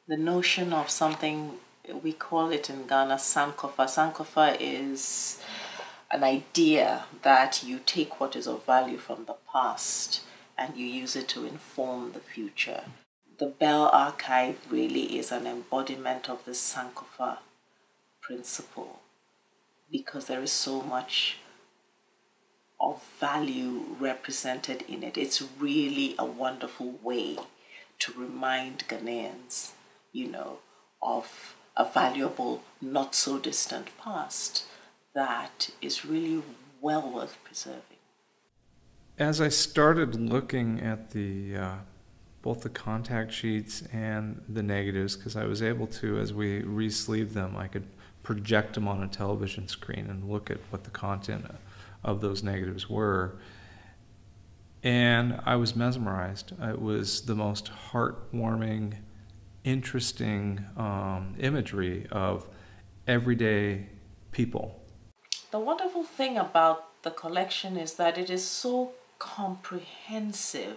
the notion of something, we call it in Ghana Sankofa. Sankofa is an idea that you take what is of value from the past and you use it to inform the future. The Bell Archive really is an embodiment of this Sankofa principle because there is so much of value represented in it. It's really a wonderful way to remind Ghanaians, of a valuable, not so distant past that is really well worth preserving. As I started looking at both the contact sheets and the negatives, because I was able to, as we re-sleeved them, I could project them on a television screen and look at what the content of those negatives were. And I was mesmerized. It was the most heartwarming, interesting imagery of everyday people. The wonderful thing about the collection is that it is so comprehensive.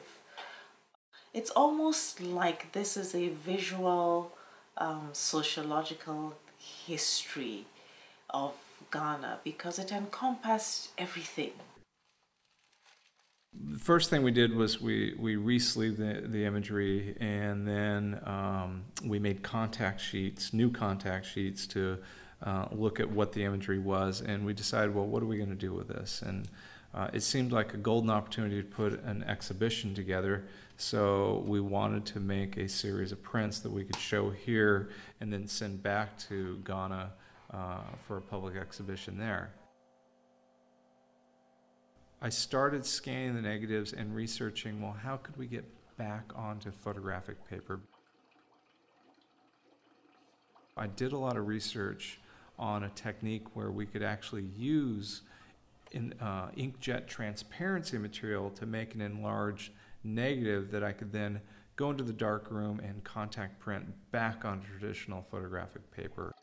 It's almost like this is a visual sociological history of Ghana because it encompassed everything. The first thing we did was we re-sleeved the imagery, and then we made new contact sheets to look at what the imagery was, and we decided, well, what are we going to do with this? And it seemed like a golden opportunity to put an exhibition together, so we wanted to make a series of prints that we could show here and then send back to Ghana for a public exhibition there. I started scanning the negatives and researching, well, how could we get back onto photographic paper? I did a lot of research on a technique where we could actually use inkjet transparency material to make an enlarged negative that I could then go into the dark room and contact print back on traditional photographic paper.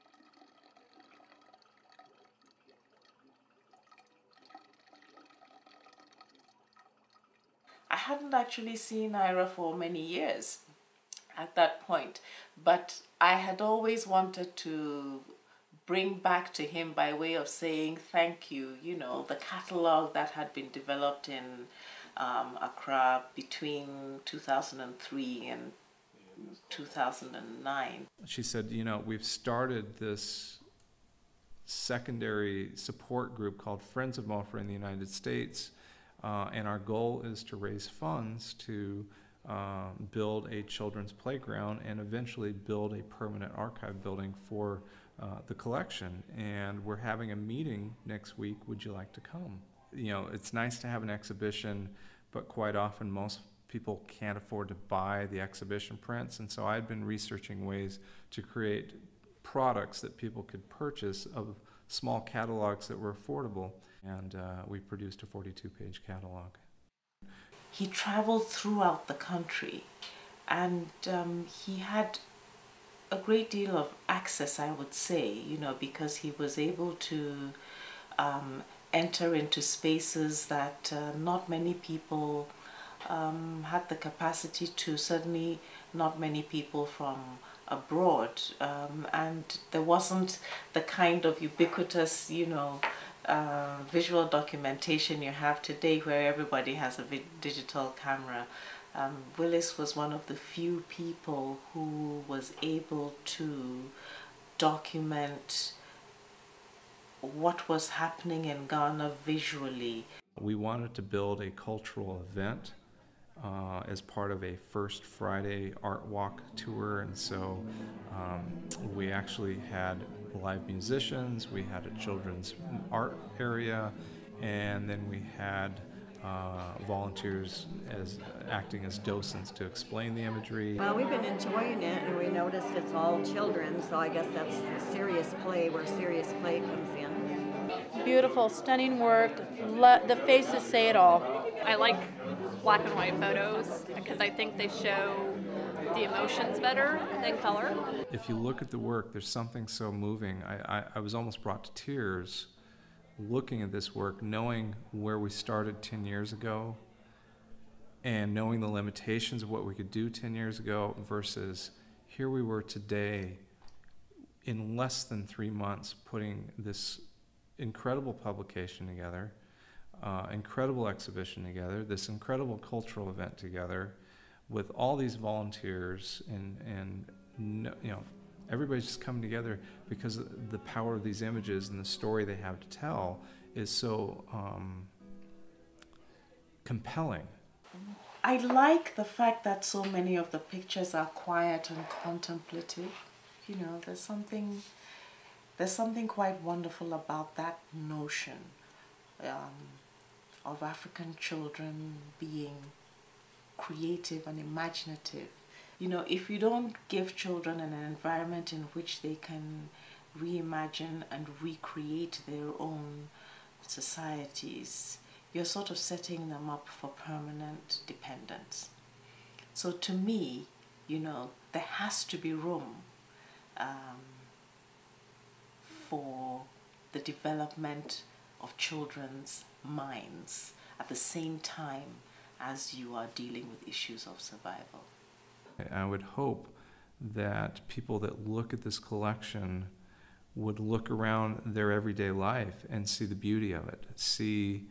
I hadn't actually seen Ira for many years at that point, but I had always wanted to bring back to him by way of saying thank you, the catalog that had been developed in Accra between 2003 and 2009. She said, we've started this secondary support group called Friends of MOFRA in the United States, and our goal is to raise funds to build a children's playground and eventually build a permanent archive building for the collection. And we're having a meeting next week. Would you like to come? It's nice to have an exhibition, but quite often most people can't afford to buy the exhibition prints. And so I'd been researching ways to create products that people could purchase of small catalogs that were affordable. And we produced a 42-page catalog. He traveled throughout the country, and he had a great deal of access, I would say, because he was able to enter into spaces that not many people had the capacity to, certainly not many people from abroad, and there wasn't the kind of ubiquitous, visual documentation you have today where everybody has a digital camera. Willis was one of the few people who was able to document what was happening in Ghana visually. We wanted to build a cultural event as part of a First Friday art walk tour, and so we actually had live musicians, we had a children's art area, and then we had volunteers acting as docents to explain the imagery. Well, we've been enjoying it, and we noticed it's all children, so I guess that's the serious play, where serious play comes in. Beautiful, stunning work. The faces say it all. I like black and white photos because I think they show the emotions better than color. If you look at the work, there's something so moving. I was almost brought to tears looking at this work, knowing where we started 10 years ago and knowing the limitations of what we could do 10 years ago versus here we were today, in less than 3 months, putting this incredible publication together, incredible exhibition together, this incredible cultural event together, with all these volunteers, and you know, everybody's just coming together because the power of these images and the story they have to tell is so compelling. I like the fact that so many of the pictures are quiet and contemplative. You know, there's something quite wonderful about that notion of African children being creative and imaginative. You know, if you don't give children an environment in which they can reimagine and recreate their own societies, you're sort of setting them up for permanent dependence. So to me, you know, there has to be room for the development of children's minds at the same time as you are dealing with issues of survival. I would hope that people that look at this collection would look around their everyday life and see the beauty of it, see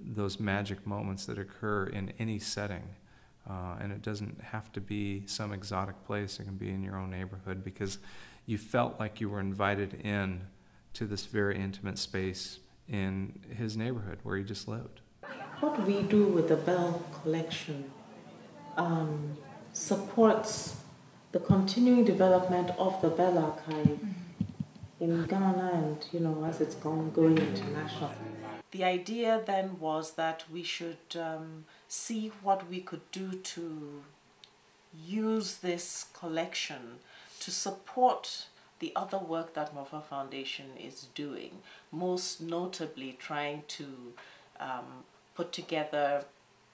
those magic moments that occur in any setting. And it doesn't have to be some exotic place. It can be in your own neighborhood, because you felt like you were invited in to this very intimate space in his neighborhood where he just lived. What we do with the Bell collection supports the continuing development of the Bell Archive in Ghana and, you know, as it's going international. The idea then was that we should see what we could do to use this collection to support the other work that Mofa Foundation is doing, most notably trying to put together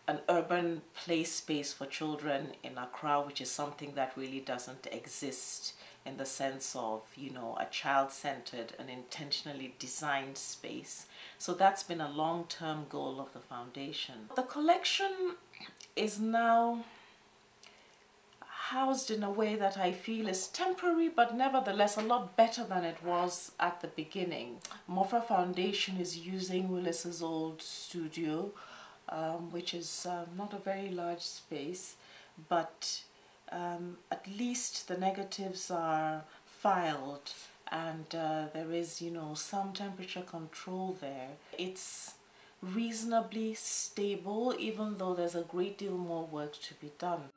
an urban play space for children in Accra, which is something that really doesn't exist in the sense of, you know, a child-centered and intentionally designed space. So that's been a long-term goal of the foundation. The collection is now housed in a way that I feel is temporary, but nevertheless a lot better than it was at the beginning. Mofa Foundation is using Willis's old studio, which is not a very large space, but at least the negatives are filed, and there is, you know, some temperature control there. It's reasonably stable, even though there's a great deal more work to be done.